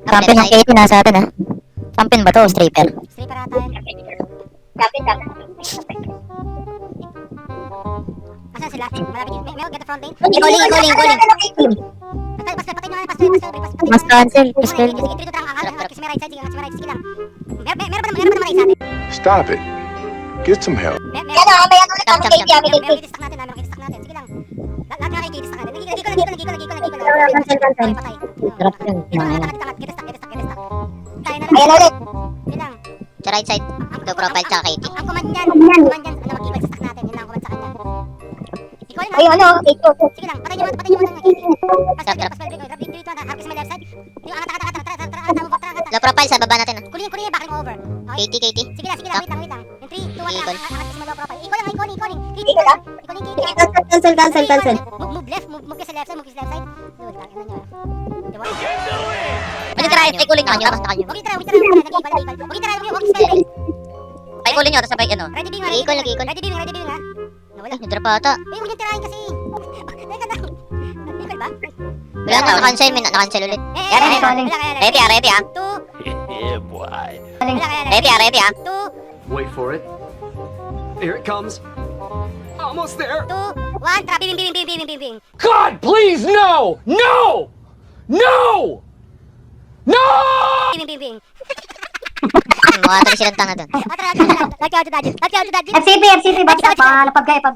Champion ng KT nasa atin ah. Champion ba to o stripper? Stripper ata yan. Kapit. Asan sila? Malapit yun. May get the front lane. Calling. Patay nyo nga, pastor. Mas cancel. Sige, Skill. sige, sige, trito ang kiss me right side, sige, kiss me right, sige lang. Meron ba naman sa atin? Stop it. Get some help. Yan o, may ano ulit ako kay Tiago. Meron kiss natin, meron kiss natin, sige lang. Lahat nga kay kiss natin. Nagigil ko. Cancel. Patay. Sarap yun. Ito na, takat, get stuck. Kaya na Ayan lang. ulit. Sige lang. Sa right side. Low profile tsaka KT. Ang command niyan, mag-kill sa stack natin, yun lang ang command sa kanya. Ikaw yun, Ayun, ano, 8-4. sige lang, patay nyo muna ng KT. Pascal, grab dito, harvest my left side. Yung angat, Low profile sa baba natin ah. kunin yung backing over. Okay. KT. Sige lang, wait lang. In 3, 2, 1, Eagle. angat mo low profile. Ikaw lang, ikoning. Ikaw lang? Move left, move ka sa left side. Dude, ano nyo. Diba? Pwede try. Take ulit nyo. Tapos naka nyo. Huwag itara, huwag spell. Take ulit nyo. Tapos sabay ano. Ready being, Nag-equal. Ready being ha. Nawala. Ay, nag-drop ata. Uy, huwag yung tirahin kasi. Teka lang. Eagle ba? Wala na. Nakancel. Nakancel ulit. Ready ah. 2, Yeah, boy. Ready ah. 2, Wait for it. Here it comes. Almost there. 2, 1, trap, bing. God, please, no! No! No! No! Bing. Mukha tuloy silang tanga dun. Let's go to dodge. FCP, basta pa, napagkaya pag...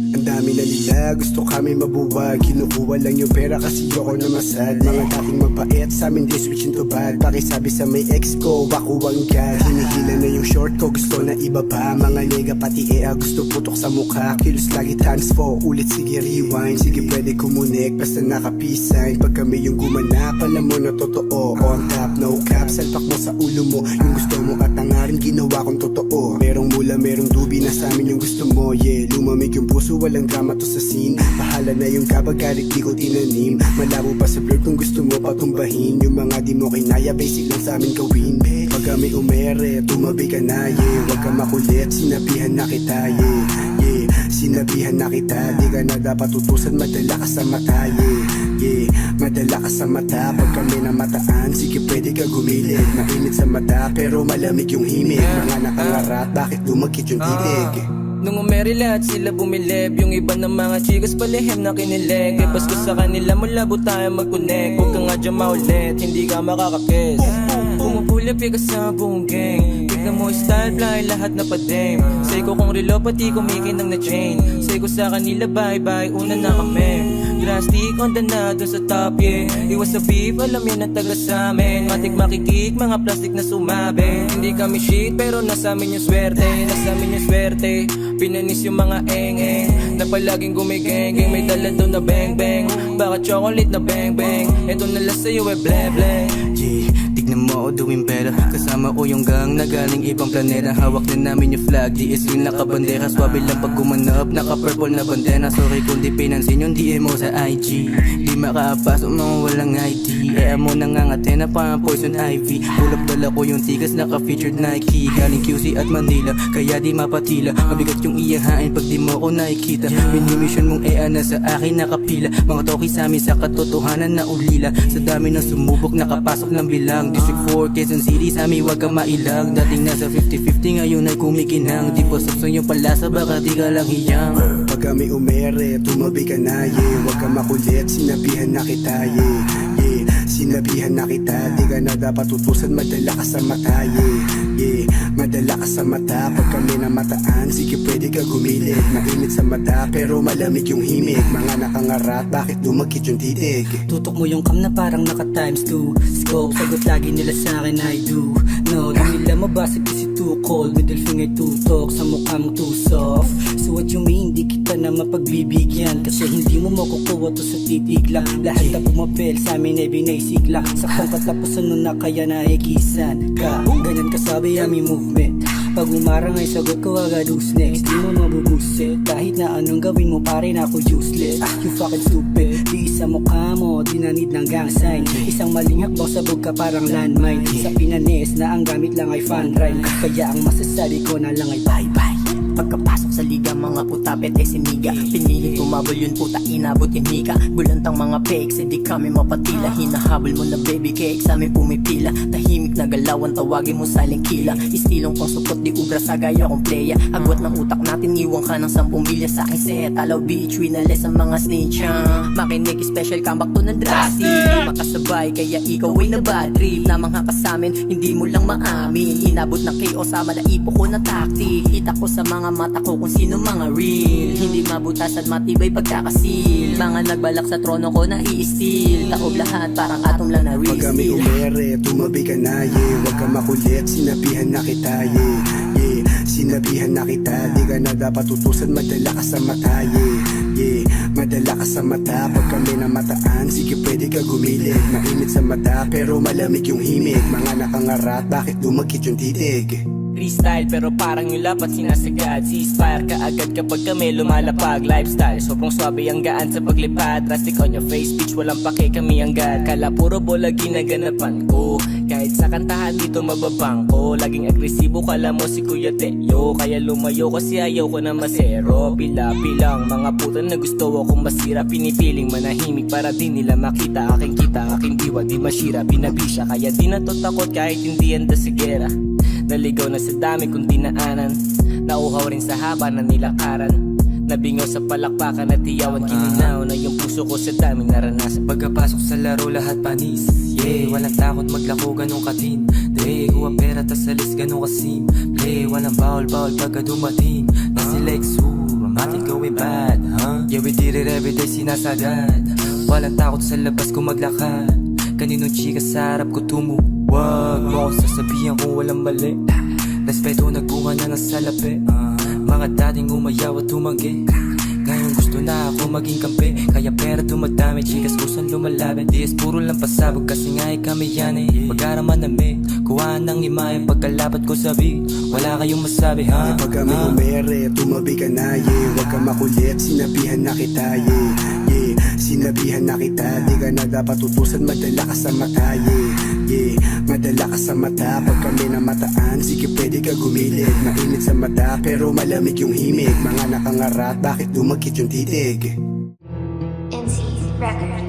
Ang dami na nila, gusto kami mabuwag. Kinukuha lang yung pera kasi yoko na masad. Mga dating mabait, sa amin di switch into bad. Pakisabi sa may ex ko, bakuwang ka. Hinihila na yung short ko, gusto na iba pa. Mga nega pati gusto putok sa mukha. Kilos lagi times 4, ulit sige rewind. Sige pwede kumunik, basta naka-peace sign. Pag kami yung gumanap, alam mo na totoo. On top, no cap, salpak mo sa ulo mo. Yung gusto mo at tangarin, ginawa kong totoo. Merong mula, merong dubi na sa amin yung gusto mo. Yeah, lumamig yung puso, walang drama to sa scene. Bahala na yung kabagalit, di ko tinanim. Malabo pa sa blur kung gusto mo patumbahin. Yung mga di mo kinaya, basic lang sa amin gawin. Pag kami umere, tumabi ka na, yeah. Huwag ka makulit, sinabihan na kita, yeah. Yeah, sinabihan na kita, di ka na dapat utusan, madala ka sa mata, yeah. Yeah, madala ka sa mata. Pag kami namataan, sige pwede ka gumilid. Mainit sa mata, pero malamig yung himig. Mga nakangarat, bakit dumagkit yung titig? Nung umeri lahat sila bumilib. Yung iba ng mga chikas palihim na kinilig. Ibas ko sa kanila malabo tayo mag-connect. Huwag ka nga dyan maulit, hindi ka makakakiss. Pumupulip ka sa buong gang. Tignan mo style fly, lahat na pa-dame. Say ko kung relo pati kumikinang na chain. Say ko sa kanila bye bye, una na kami. Drastic on the na dun sa top, yeah. Iwas sa beef, alam yan ang taga sa amin. Matik makikik, mga plastic na sumabi. Hindi kami shit, pero nasa amin yung swerte. Nasa amin yung swerte. Pinanis yung mga eng-eng na palaging gumigeng-geng. May dala doon na bang-bang, baka chocolate na bang-bang. Eto nalang sa'yo eh bleh-bleh. Yeah, tignan mo ako doing better. Kasama ko yung gang na galing ibang planeta. Hawak na namin yung flag, di is rin nakabandera. Swabe lang pag gumanap, naka-purple na bandera. Sorry kung di pinansin yung DM mo sa IG. Di makapasok mga walang ID. Mo nangangate na parang poison ivy. Ulap dala ko yung tigas, naka-featured Nike. Galing QC at Manila, kaya di mapatila. Mabigat yung iyahain pag di mo ko nakikita. Minimission mong na sa akin nakapila. Mga toki sa amin sa katotohanan na ulila. Sa dami ng sumubok, nakapasok ng bilang. District 4, Quezon City, sa amin wag ka mailang. Dating nasa 50-50, ngayon ay kumikinang. Di po sakso yung palasa, baka di ka lang hiyang. Pag kami umere, tumabi ka na, yeah. Wag ka makulit, sinabihan na kita, yeah. Yeah, sinabihan na kita, di ka na dapat utusan, madala ka sa mata, yeah. Yeah, madala ka sa mata. Pag kami namataan, sige pwede ka gumilit. Mainit sa mata pero malamig yung himig. Mga nakangarat, bakit dumagkit yung titig? Tutok mo yung cam na parang naka times 2 Scope, sagot lagi nila sa akin I do No, di nila mabasa kasi too cold. Middle finger tutok, sa mukha mo too soft. So what you mean, di kita na mapagbibigyan. Kasi hindi mo makukuha to sa titig lang. Lahat na bumabel sa amin ay binaysig lang. Sa kong katapusan nun na kaya naikisan ka. Ganyan kasabi aming movement. Pag umarang ay sagot ko agad who's next. Di mo mabubusit, kahit na anong gawin mo pare na ako useless. You fucking stupid, di isa mukha mo, di na need ng gang sign. Isang maling hakbang sabog ka parang landmine. Sa pinanes na ang gamit lang ay fan rhyme. Kaya ang masasabi ko na lang ay bye bye. Pagkapasok sa liga, mga putapet ay siniga. Pinili tumabol yun puta, inabot yung hika. Bulantang mga fakes, hindi kami mapatila. Hinahabol mo na baby cake, sa amin pumipila. Tahimik na galawan, tawagin mo silent killa. Istilong pang supot, di ubra sa gaya kong playa. Agwat ng utak natin, iwan ka ng 10 milya sa aking set. Alaw beach, winales ang mga snitch. Makinig, special comeback to ng drastic. Di makasabay, kaya ikaw ay na bad trip. Na mga kasamin, hindi mo lang maamin. Inabot ng chaos, sa malaipo ko na tactic. Kita ko sa mga mata ko kung sino mga real. Hindi mabutas at matibay pagkakasil. Mga nagbalak sa trono ko na i-steal. Taob lahat parang atom lang na real. Pag kami umere, tumabi ka na, yeah. Huwag ka makulit, sinabihan na kita, yeah. Yeah, sinabihan na kita. Di ka na dapat utusan, madala ka sa mata, yeah. Yeah, madala ka sa mata. Pag kami namataan, sige pwede ka gumilit. Mainit sa mata, pero malamig yung himig. Mga nakangarat, bakit dumagkit yung titig? Freestyle pero parang yung lapat sinasagad. Ceasefire ka agad kapag kami lumalapag. Lifestyle, sobrang swabe ang gaan sa paglipad. Drastic on your face, bitch, walang pake kami anggad. Kala puro bola ginaganapan ko. Kahit sa kantahan dito mababang ko. Laging agresibo, kala mo si Kuya Teo. Kaya lumayo kasi ayaw ko na masero. Pila-pilang mga puta na gusto akong masira. Pinipiling manahimik para di nila makita. Aking kita, aking diwa, di masira. Binabisya, kaya di na to takot kahit hindi yan dasigera. Naligaw na sa dami kong dinaanan. Nauhaw rin sa haba na nilakaran. Nabingaw sa palakpakan at iyawan. Kininaw na yung puso ko sa daming naranasan. Pagkapasok sa laro lahat panis. Yeah, walang takot maglako ganun katin. Dre, kuha pera tas alis ganun kasim. Play, walang bawal pagka dumating. Na sila matik going bad, huh? Yeah, we did it everyday sinasagad. Walang takot sa labas kung maglakad. Kaninong chika sa harap ko tumuwag. Mo ako sasabihan kung walang mali. Respeto nagbunga na ng salapi. Mga dating umayaw at tumanggi. Ngayon gusto na ako maging kampi. Kaya pera dumadami, chikas kusang lumalaban. Dias puro lang pasabog kasi nga kami yan eh. Pag-araman namin, kuhaan ng imahe. Pagkalapat ko sabi, wala kayong masabi ha. Pag kami umere, tumabi ka na, yeah. Huwag ka makulit, sinabihan na kita, yeah. Yeah, sinabihan na kita. Di ka na dapat utusan, madala ka sa mata, yeah. Yeah, madala ka sa mata. Pag kami namataan, sige pwede ka gumilit. Mainit sa mata, pero malamig yung himig. Mga nakangarat, bakit dumagkit yung titig?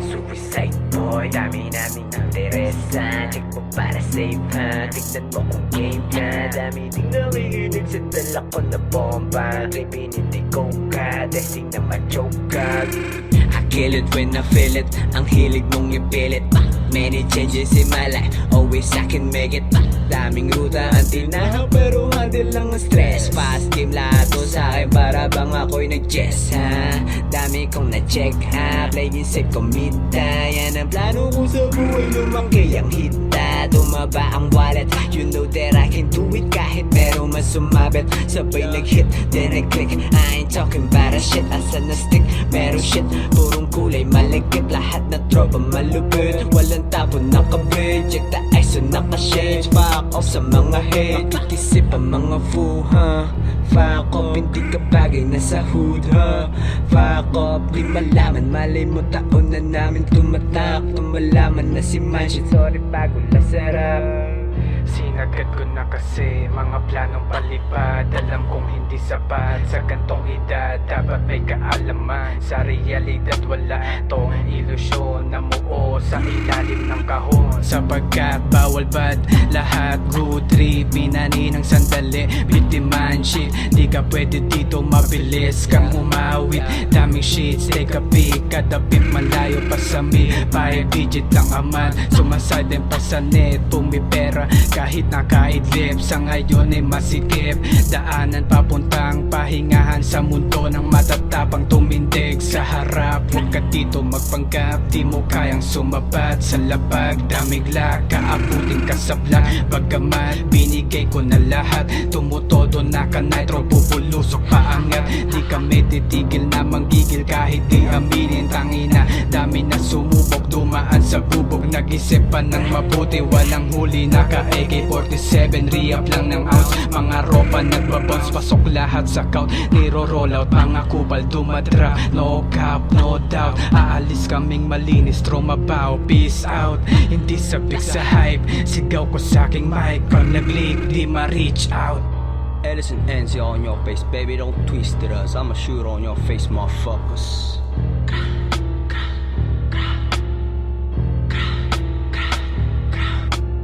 Suicide boy, dami naming interesan. Check mo para safe ha. Tignan mo kung game ka. Dami ding nanginginig sa dala ko na bomba. Kriminity ko ka, testing na ma-choke ka. I kill it when I feel it. Ang hilig mong ipilit. Many changes in my life, always I can make it. Daming ruta until now, pero handle lang ang stress. Fast game lahat to sa akin, para bang ako'y nag-chess ha. Dami kong na-check ha, playing safe kumita. Yan ang plano ko sa buhay, lumaki ang hita. Tumaba ang wallet, you know that I can do it. Kahit pero mas sumabit, sabay nag-hit, then I click. I ain't talking about a shit, asan na stick. Meron shit, purong kulay malagkit. Lahat na tropa malupit, walang tapon nakabit. Check the ISO naka-shades. Fuck off sa mga hate, kikisip ang mga fool ha. Fuck off, hindi ka bagay na sa hood ha. Fuck off, di malaman, malay mo taon na namin tumatak. Tumalaman na si Manshit, sorry bago na sarap. Sinagad ko na kasi mga planong palipad. Alam kong hindi sapat sa gantong edad. Dapat may kaalaman, sa realidad wala tong ilusyon na muo sa ilalim ng kahon. Sapagkat bawal bad, lahat good trip. Pinani ng sandali, bitiman shit. Di ka pwede dito, mabilis kang umawit. Daming shits, take a peek. Kada beat malayo pa sa me. 5 digit lang aman, sumasad din pa sa net. Pumipera kahit nakaidlip. Sa ngayon ay masikip, daanan papuntang pahingahan. Sa mundo ng matatapang tumindig sa harap. Huwag ka dito magpanggap, di mo kayang sumabat sa labag. Damigla, kaabutin ka sa vlog. Bagamat binigay ko na lahat, tumutodo na ka nitro, pupulusok paangat. Di kami titigil na manggigil kahit di aminin. Tangina, dami na sumubok, dumaan sa bubog. Nag-isip pa ng mabuti, walang huli. Naka AK-47, re-up lang ng ounce. Mga ropa nagbabounce, pasok lahat sa count. Niro-roll out, mga kupal dumadra. No cap, no doubt, aalis kaming malinis, trumabaw, peace out. Hindi sabik sa hype, sigaw ko sa aking mic. Pag nag-leak, di ma-reach out. Edison ends on your face, baby, don't twist it us. I'ma shoot on your face, motherfuckers.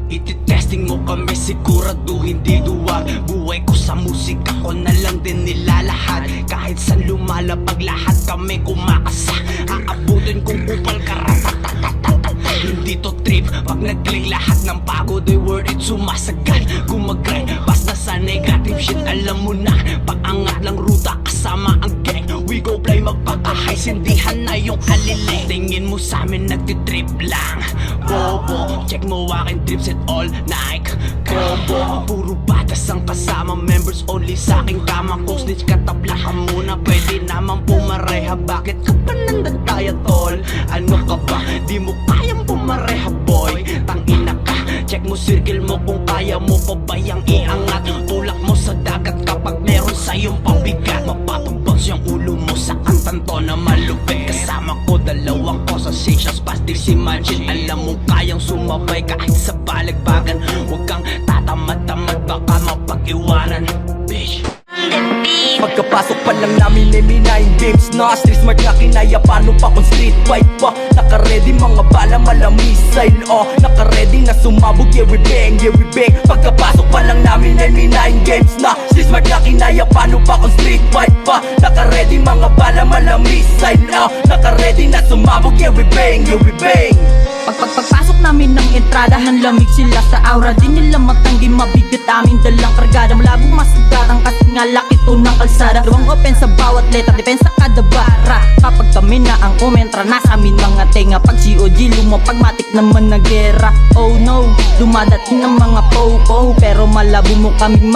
Iti-testing mo kami, sigurado hindi duwag. Buhay ko sa musika ko na lang din nilalahat. Kahit saan lumalapag, lahat kami kumakasa. Aabutin kong kupal karatatatatatat. Hindi to trip, pag nag-click lahat ng pagod ay word it sumasagal. Gumagrind, basta sa negative shit, alam mo na. Paangat lang ruta kasama ang gang. We go play, magpakahay, sindihan na yung alilay. Tingin mo sa amin nagtitrip lang, bobo. Check mo aking trips at all night combo. Puro batas ang kasama, members only sa aking kama. Kung snitch ka, tabla ka muna, pwede naman pumareha. Bakit ka pa nandataya tol? Ano ka ba? Di mo kayang pumareha boy. Tangina ka, check mo circle mo kung kaya mo pa bayang iangat. Tulak mo sa dagat kapag meron sa'yong pabigat. Mapapabounce yung ulo mo sa kantang to na malupit. Kasama ko dalawang conversations, pastil si Mansion. Alam mo kayang sumabay kahit sa balagbagan. Huwag kang tatamad-tamad, baka mapag-iwanan, bitch. Pagkapasok pa lang namin ay minayin games na street smart na kinaya, paano pa kung street fight pa. Naka-ready mga bala, mala missile. Naka-ready na sumabog, yeah we bang, yeah we bang. Pagkapasok pa lang namin ay minayin games na street smart na kinaya, paano pa kung street fight pa. Naka-ready mga bala, mala missile. Naka-ready na sumabog, yeah we bang, yeah we bang. Pagpasok namin ng entrada, ng lamig sila sa aura. Di nila matanggi, mabigat aming dalang kargada. Malabong masugatan kasi nga laki to ng kalsada. Luwang open sa bawat letra, depensa kada bara. Kapag kami na ang umentra, nasa amin mga tenga. Pag COG lumapag, matik naman na gera. Oh no, dumadating ng mga po-po, pero malabo mo kaming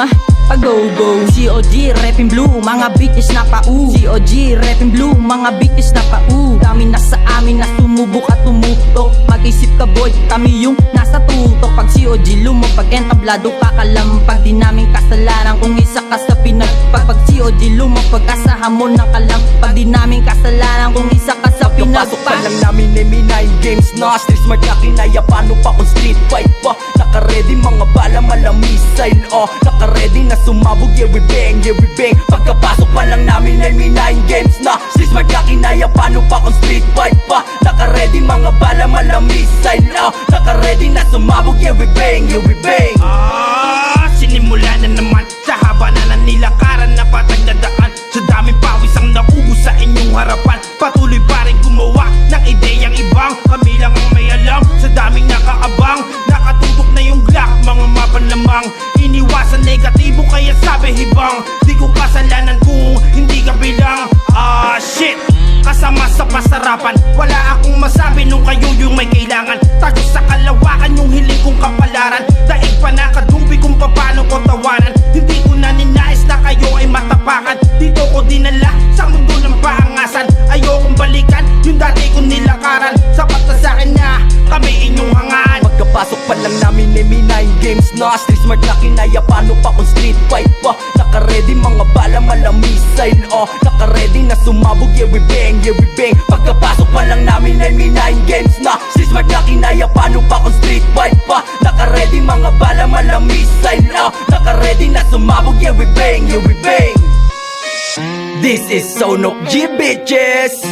pag-go-go. COG, repin blue, mga bitches na pa-u. COG, repin blue, mga bitches na pa-u. Dami na sa amin na sumubok at tumutok. Mag-isip ka boy, kami yung nasa tutok. Pag COG lumapag, entablado kakalampag. Di namin kasalanan kung isa ka sa pinagpag. Pag COG lumapag, kasahan mo ng kalampag. Di namin kasalanan kung isa ka sa pinagpag. Kapasok pa lang namin ay minayin games na street smart na kinaya, paano pa kung street fight pa. Naka-ready mga bala, mala missile. Naka-ready na sumabog, yeah we bang, yeah we bang. Pagkapasok pa lang namin ay minayin games na street smart na kinaya, paano pa kung street fight pa. Naka-ready mga bala, mala missile. Naka-ready na sumabog, yeah we bang, yeah we bang. Sinimula na naman sa haba na nilakaran na patag na daan. Sa daming pawis ang naubos sa inyong harapan. Patuloy pa rin gumawa ng ideyang ibang. Kami lang ang may alam sa daming nakaabang. Nakatutok na yung Glock, mga mapanlamang. Iniwasan negatibo kaya sabi hibang. Di ko kasalanan kung hindi ka bilang. Shit, kasama sa pasarapan. Wala akong masabi nung kayo yung may kailangan. Tago sa kalawakan yung hiling kong kapalaran. Daig pa nakadubi kung paano ko tawanan. Hindi ko na ninais na kayo ay matapakan. Dito ko dinala sa mundo ng paangasan. Ayokong balikan yung dati kong nilakaran. Sapat na sa akin na kami inyong hangaan. Pagkapasok pa lang namin ay minayin games na street smart na kinaya, paano pa kung street fight pa. Naka-ready mga bala, mala missile. Naka-ready na sumabog, yeah we bang, yeah we bang. Pagkapasok pa lang namin ay minayin games na street smart na kinaya, paano pa kung street fight pa. Naka-ready mga bala, mala missile. Naka-ready na sumabog, yeah we bang, yeah we bang. This is Sonok G bitches.